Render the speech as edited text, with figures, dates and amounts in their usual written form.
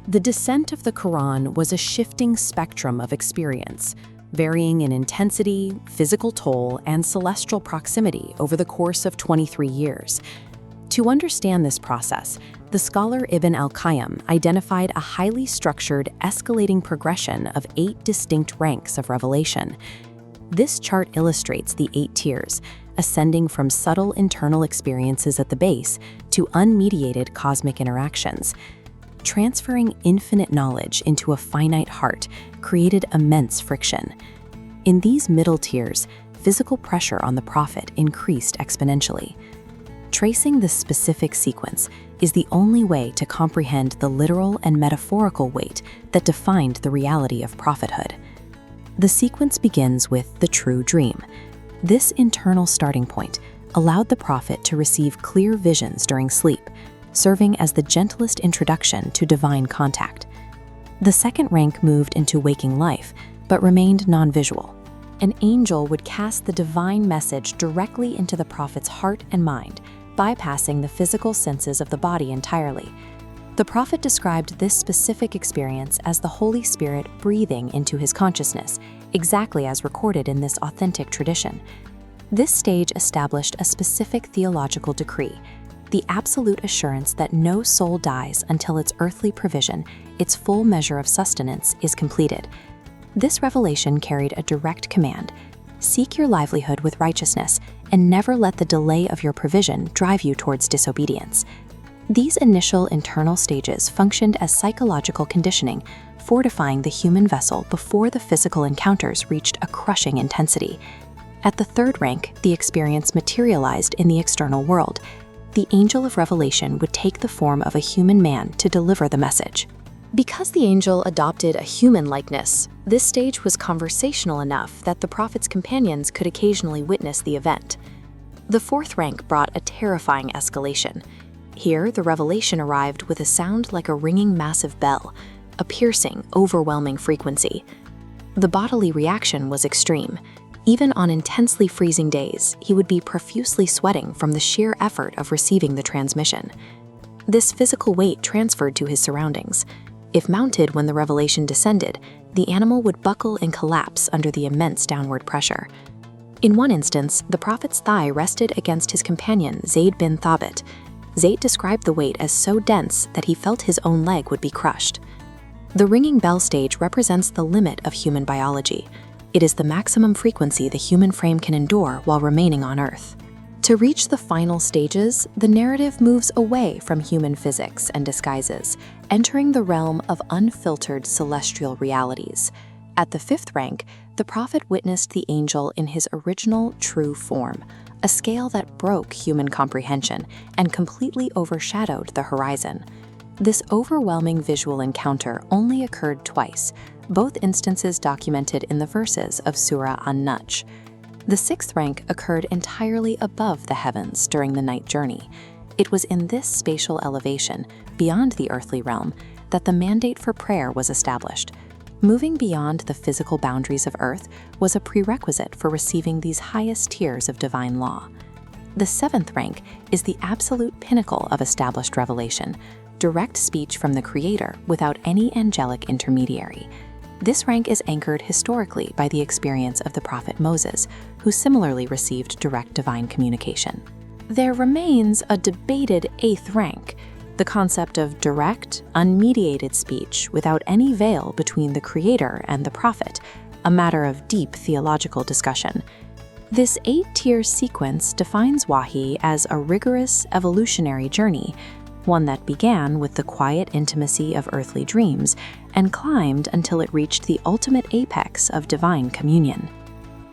The descent of the Quran was a shifting spectrum of experience, varying in intensity, physical toll, and celestial proximity over the course of 23 years. To understand this process, the scholar Ibn al-Qayyim identified a highly structured, escalating progression of 8 distinct ranks of revelation. This chart illustrates the 8 tiers, ascending from subtle internal experiences at the base to unmediated cosmic interactions. Transferring infinite knowledge into a finite heart created immense friction. In these middle tiers, physical pressure on the prophet increased exponentially. Tracing this specific sequence is the only way to comprehend the literal and metaphorical weight that defined the reality of prophethood. The sequence begins with the true dream. This internal starting point allowed the prophet to receive clear visions during sleep, serving as the gentlest introduction to divine contact. The second rank moved into waking life, but remained non-visual. An angel would cast the divine message directly into the prophet's heart and mind, bypassing the physical senses of the body entirely. The prophet described this specific experience as the Holy Spirit breathing into his consciousness, exactly as recorded in this authentic tradition. This stage established a specific theological decree, the absolute assurance that no soul dies until its earthly provision, its full measure of sustenance, is completed. This revelation carried a direct command: seek your livelihood with righteousness, and never let the delay of your provision drive you towards disobedience. These initial internal stages functioned as psychological conditioning, fortifying the human vessel before the physical encounters reached a crushing intensity. At the third rank, the experience materialized in the external world. The angel of revelation would take the form of a human man to deliver the message. Because the angel adopted a human likeness, this stage was conversational enough that the prophet's companions could occasionally witness the event. The fourth rank brought a terrifying escalation. Here, the revelation arrived with a sound like a ringing massive bell, a piercing, overwhelming frequency. The bodily reaction was extreme. Even on intensely freezing days, he would be profusely sweating from the sheer effort of receiving the transmission. This physical weight transferred to his surroundings. If mounted when the revelation descended, the animal would buckle and collapse under the immense downward pressure. In one instance, the prophet's thigh rested against his companion Zayd bin Thabit. Zayd described the weight as so dense that he felt his own leg would be crushed. The ringing bell stage represents the limit of human biology. It is the maximum frequency the human frame can endure while remaining on Earth. To reach the final stages, the narrative moves away from human physics and disguises, entering the realm of unfiltered celestial realities. At the fifth rank, the prophet witnessed the angel in his original true form, a scale that broke human comprehension and completely overshadowed the horizon. This overwhelming visual encounter only occurred twice, both instances documented in the verses of Surah An-Najm. The sixth rank occurred entirely above the heavens during the night journey. It was in this spatial elevation, beyond the earthly realm, that the mandate for prayer was established. Moving beyond the physical boundaries of Earth was a prerequisite for receiving these highest tiers of divine law. The seventh rank is the absolute pinnacle of established revelation, direct speech from the Creator without any angelic intermediary. This rank is anchored historically by the experience of the prophet Moses, who similarly received direct divine communication. There remains a debated eighth rank, the concept of direct, unmediated speech without any veil between the Creator and the prophet, a matter of deep theological discussion. This 8-tier sequence defines Wahy as a rigorous evolutionary journey, one that began with the quiet intimacy of earthly dreams and climbed until it reached the ultimate apex of divine communion.